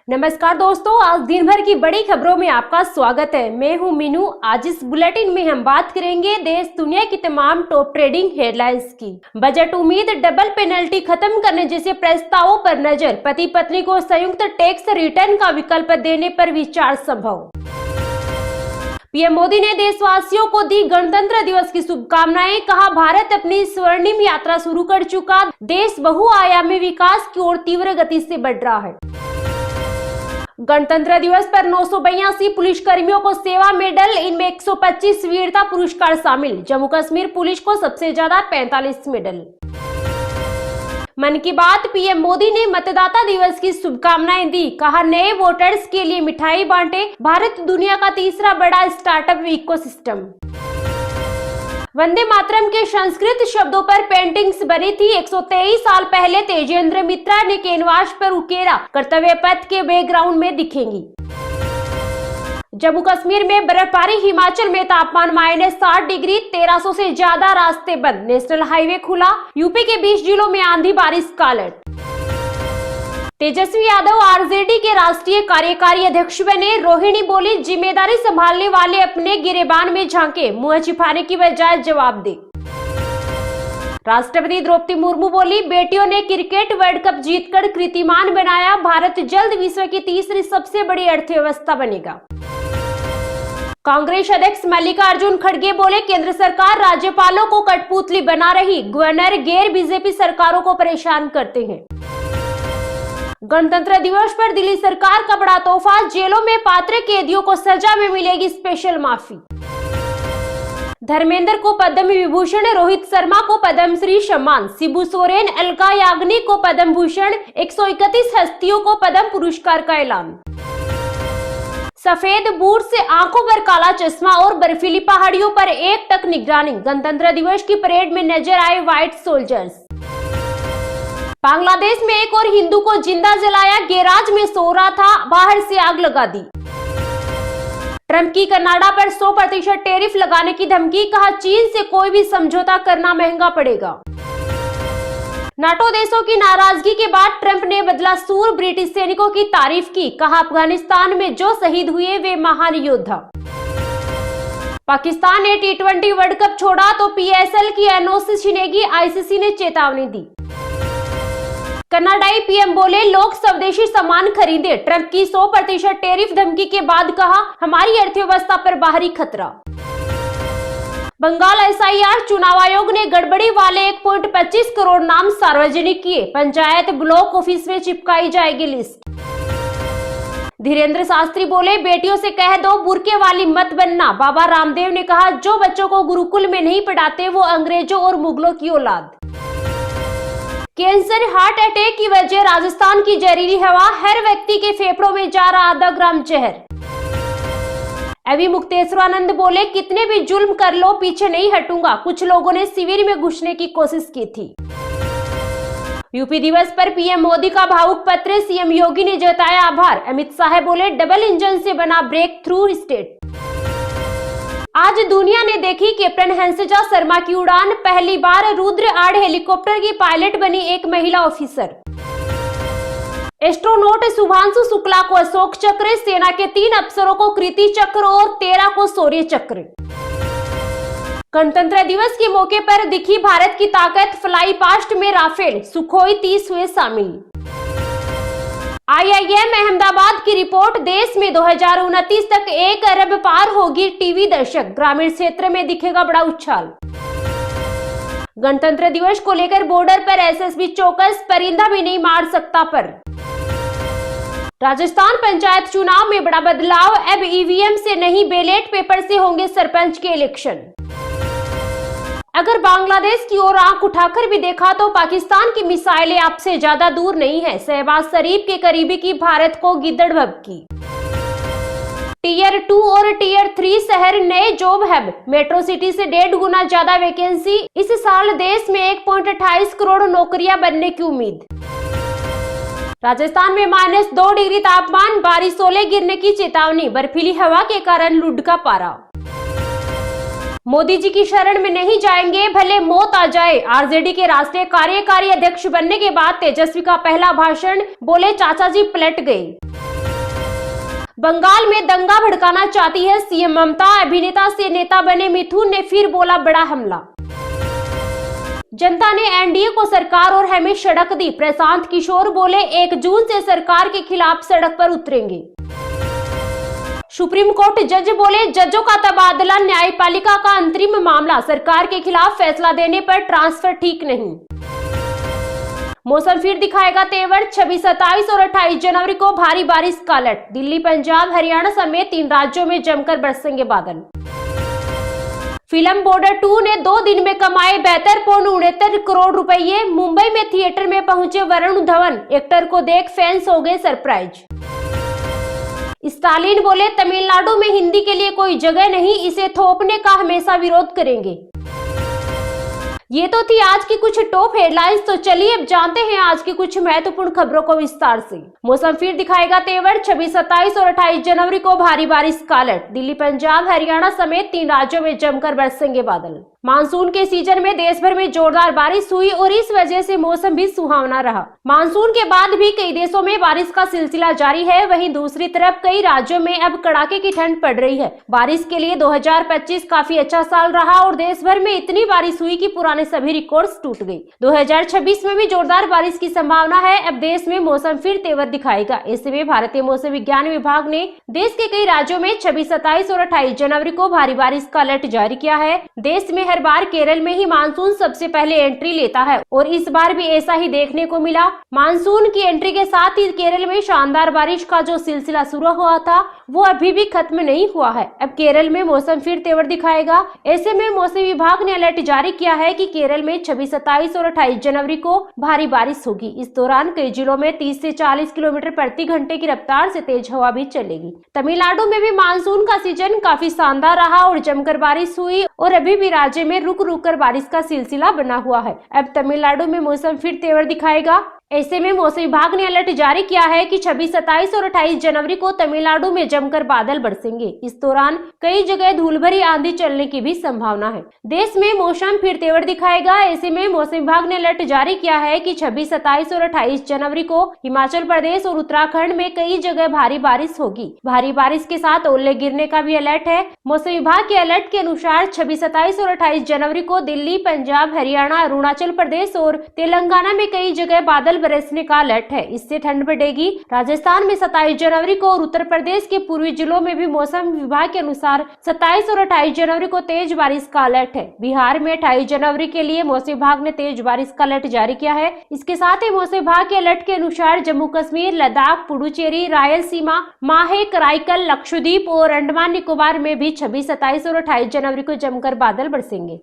नमस्कार दोस्तों, आज दिन भर की बड़ी खबरों में आपका स्वागत है। मैं हूं मीनू। आज इस बुलेटिन में हम बात करेंगे देश दुनिया की तमाम टॉप ट्रेडिंग हेडलाइंस की। बजट उम्मीद, डबल पेनल्टी खत्म करने जैसे प्रस्तावों पर नजर, पति पत्नी को संयुक्त टैक्स रिटर्न का विकल्प देने पर विचार संभव। पीएम मोदी ने देशवासियों को दी गणतंत्र दिवस की शुभकामनाएं। कहा, भारत अपनी स्वर्णिम यात्रा शुरू कर चुका, देश बहुआयामी विकास की ओर तीव्र गति से बढ़ रहा है। गणतंत्र दिवस पर 982 पुलिस कर्मियों को सेवा मेडल, इनमें 125 वीरता पुरस्कार शामिल। जम्मू कश्मीर पुलिस को सबसे ज्यादा 45 मेडल। मन की बात, पीएम मोदी ने मतदाता दिवस की शुभकामनाएं दी। कहा, नए वोटर्स के लिए मिठाई बांटे, भारत दुनिया का तीसरा बड़ा स्टार्टअप इकोसिस्टम। वंदे मातरम के संस्कृत शब्दों पर पेंटिंग्स बनी थी। 123 साल पहले तेजेंद्र मित्रा ने कैनवास पर उकेरा, कर्तव्य पथ के बैकग्राउंड में दिखेंगी। जम्मू कश्मीर में बर्फबारी, हिमाचल में तापमान -60 डिग्री, 1300 से ज्यादा रास्ते बंद, नेशनल हाईवे खुला। यूपी के 20 जिलों में आंधी बारिश का अलर्ट। तेजस्वी यादव आरजेडी के राष्ट्रीय कार्यकारी अध्यक्ष बने। रोहिणी बोली, जिम्मेदारी संभालने वाले अपने गिरेबान में झांके, मुंह छिपाने की बजाय जवाब दे। राष्ट्रपति द्रौपदी मुर्मू बोली, बेटियों ने क्रिकेट वर्ल्ड कप जीतकर कीर्तिमान बनाया, भारत जल्द विश्व की तीसरी सबसे बड़ी अर्थव्यवस्था बनेगा। कांग्रेस अध्यक्ष मल्लिकार्जुन खड़गे बोले, केंद्र सरकार राज्यपालों को कठपुतली बना रही, गवर्नर गैर बीजेपी सरकारों को परेशान करते हैं। गणतंत्र दिवस पर दिल्ली सरकार का बड़ा तोहफा, जेलों में पात्र कैदियों को सजा में मिलेगी स्पेशल माफी। धर्मेंद्र को पद्म विभूषण, रोहित शर्मा को पद्मश्री सम्मान, शिबू सोरेन, अलका याग्निक को पद्म भूषण, 131 हस्तियों को पद्म पुरस्कार का ऐलान। सफेद बूट से आंखों पर काला चश्मा और बर्फीली पहाड़ियों पर एकटक निगरानी, गणतंत्र दिवस की परेड में नजर आए व्हाइट सोल्जर्स। बांग्लादेश में एक और हिंदू को जिंदा जलाया, गैराज में सो रहा था, बाहर से आग लगा दी। ट्रंप की कनाडा पर 100% टैरिफ लगाने की धमकी। कहा, चीन से कोई भी समझौता करना महंगा पड़ेगा। नाटो देशों की नाराजगी के बाद ट्रंप ने बदला सूर, ब्रिटिश सैनिकों की तारीफ की। कहा, अफगानिस्तान में जो शहीद हुए वे महान योद्धा। पाकिस्तान ने T20 वर्ल्ड कप छोड़ा तो PSL की एनओसी छिनेगी, आईसीसी ने चेतावनी दी। कनाडाई पीएम बोले, लोग स्वदेशी सामान खरीदे। ट्रंप की 100% टैरिफ धमकी के बाद कहा, हमारी अर्थव्यवस्था पर बाहरी खतरा। बंगाल SIR चुनाव आयोग ने गड़बड़ी वाले 1.25 करोड़ नाम सार्वजनिक किए, पंचायत ब्लॉक ऑफिस में चिपकाई जाएगी लिस्ट। धीरेन्द्र शास्त्री बोले, बेटियों से कह दो बुर्के वाली मत बनना। बाबा रामदेव ने कहा, जो बच्चों को गुरुकुल में नहीं पढ़ाते वो अंग्रेजों और मुगलों की औलाद। कैंसर, हार्ट अटैक की वजह राजस्थान की जहरीली हवा, हर व्यक्ति के फेफड़ों में जा रहा आधा ग्राम जहर। अभी मुक्तेश्वरानंद बोले, कितने भी जुल्म कर लो पीछे नहीं हटूंगा, कुछ लोगों ने शिविर में घुसने की कोशिश की थी। यूपी दिवस पर पीएम मोदी का भावुक पत्र, सीएम योगी ने जताया आभार। अमित शाह बोले, डबल इंजन से बना ब्रेक थ्रू स्टेट। आज दुनिया ने देखी कैप्टन हंसजा शर्मा की उड़ान, पहली बार रुद्र 8 हेलीकॉप्टर की पायलट बनी एक महिला ऑफिसर। एस्ट्रोनॉट शुभांशु शुक्ला को अशोक चक्र, सेना के 3 अफसरों को कीर्ति चक्र और 13 को शौर्य चक्र। गणतंत्र दिवस के मौके पर दिखी भारत की ताकत, फ्लाई पास्ट में राफेल, सुखोई 30 हुए शामिल। IIM अहमदाबाद की रिपोर्ट, देश में 2029 तक 1 अरब पार होगी टीवी दर्शक, ग्रामीण क्षेत्र में दिखेगा बड़ा उछाल। गणतंत्र दिवस को लेकर बॉर्डर पर SSB चौकस, परिंदा भी नहीं मार सकता पर। राजस्थान पंचायत चुनाव में बड़ा बदलाव, अब EVM से नहीं बैलेट पेपर से होंगे सरपंच के इलेक्शन। अगर बांग्लादेश की ओर आंख उठाकर भी देखा तो पाकिस्तान की मिसाइलें आपसे ज्यादा दूर नहीं है, शहबाज शरीफ के करीबी की भारत को गिद्दड़ भभकी। Tier 2 और Tier 3 शहर नए जॉब हब, मेट्रो सिटी से 1.5 गुना ज्यादा वैकेंसी, इस साल देश में 1.28 करोड़ नौकरियां बनने की उम्मीद। राजस्थान में -2 डिग्री तापमान, बारिश ओले गिरने की चेतावनी, बर्फीली हवा के कारण लुढ़का पारा। मोदी जी की शरण में नहीं जाएंगे भले मौत आ जाए, आरजेडी के राष्ट्रीय कार्यकारी अध्यक्ष बनने के बाद तेजस्वी का पहला भाषण, बोले चाचा जी पलट गए। बंगाल में दंगा भड़काना चाहती है सीएम ममता, अभिनेता से नेता बने मिथुन ने फिर बोला बड़ा हमला। जनता ने एनडीए को सरकार और हमें सड़क दी, प्रशांत किशोर बोले 1 जून से सरकार के खिलाफ सड़क पर उतरेंगे। सुप्रीम कोर्ट जज बोले जजों का तबादला न्यायपालिका का अंतरिम मामला, सरकार के खिलाफ फैसला देने पर ट्रांसफर ठीक नहीं। मौसम फिर दिखाएगा तेवर, 26, 27 और 28 जनवरी को भारी बारिश का अलर्ट, दिल्ली, पंजाब, हरियाणा समेत 3 राज्यों में जमकर बरसेंगे बादल। फिल्म बॉर्डर 2 ने 2 दिन में कमाए 72.69 करोड़ रुपए, मुंबई में थिएटर में पहुंचे वरुण धवन, एक्टर को देख फैंस हो गए सरप्राइज। स्टालिन बोले तमिलनाडु में हिंदी के लिए कोई जगह नहीं, इसे थोपने का हमेशा विरोध करेंगे। ये तो थी आज की कुछ टॉप हेडलाइंस, तो चलिए अब जानते हैं आज की कुछ महत्वपूर्ण खबरों को विस्तार से। मौसम फिर दिखाएगा तेवर, 26, 27 और 28 जनवरी को भारी बारिश का अलर्ट, दिल्ली, पंजाब, हरियाणा समेत 3 राज्यों में जमकर बरसेंगे बादल। मानसून के सीजन में देश भर में जोरदार बारिश हुई और इस वजह से मौसम भी सुहावना रहा। मानसून के बाद भी कई देशों में बारिश का सिलसिला जारी है, वहीं दूसरी तरफ कई राज्यों में अब कड़ाके की ठंड पड़ रही है। बारिश के लिए 2025 काफी अच्छा साल रहा और देश भर में इतनी बारिश हुई कि पुराने सभी रिकॉर्ड्स टूट गई। 2026 में भी जोरदार बारिश की संभावना है। अब देश में मौसम फिर तेवर दिखाएगा। ऐसे में भारतीय मौसम विज्ञान विभाग ने देश के कई राज्यों में 26, 27 और 28 जनवरी को भारी बारिश का अलर्ट जारी किया है। देश में हर बार केरल में ही मानसून सबसे पहले एंट्री लेता है और इस बार भी ऐसा ही देखने को मिला। मानसून की एंट्री के साथ ही केरल में शानदार बारिश का जो सिलसिला शुरू हुआ था वो अभी भी खत्म नहीं हुआ है। अब केरल में मौसम फिर तेवर दिखाएगा। ऐसे में मौसम विभाग ने अलर्ट जारी किया है कि केरल में 26, 27 और 28 जनवरी को भारी बारिश होगी। इस दौरान कई जिलों में 30 से 40 किलोमीटर प्रति घंटे की रफ्तार से तेज हवा भी चलेगी। तमिलनाडु में भी मानसून का सीजन काफी शानदार रहा और जमकर बारिश हुई और अभी भी राज्य में रुक रुक कर बारिश का सिलसिला बना हुआ है। अब तमिलनाडु में मौसम फिर तेवर दिखाएगा। ऐसे में मौसम विभाग ने अलर्ट जारी किया है कि 26, 27 और 28 जनवरी को तमिलनाडु में जमकर बादल बरसेंगे। इस दौरान कई जगह धूल भरी आंधी चलने की भी संभावना है। देश में मौसम फिर तेवर दिखाएगा। ऐसे में मौसम विभाग ने अलर्ट जारी किया है कि 26, 27 और 28 जनवरी को हिमाचल प्रदेश और उत्तराखंड में कई जगह भारी बारिश होगी। भारी बारिश के साथ ओले गिरने का भी अलर्ट है। मौसम विभाग के अलर्ट के अनुसार 26, 27 और 28 जनवरी को दिल्ली, पंजाब, हरियाणा, अरुणाचल प्रदेश और तेलंगाना में कई जगह बादल बरसने का अलर्ट है। इससे ठंड बढ़ेगी। राजस्थान में 27 जनवरी को और उत्तर प्रदेश के पूर्वी जिलों में भी मौसम विभाग के अनुसार 27 और 28 जनवरी को तेज बारिश का अलर्ट है। बिहार में 28 जनवरी के लिए मौसम विभाग ने तेज बारिश का अलर्ट जारी किया है। इसके साथ ही मौसम विभाग के अलर्ट के अनुसार जम्मू कश्मीर, लद्दाख, पुडुचेरी, रायलसीमा, माहे, कराईकल, लक्षद्वीप और अंडमान निकोबार में भी 26, 27 और 28 जनवरी को जमकर बादल बरसेंगे।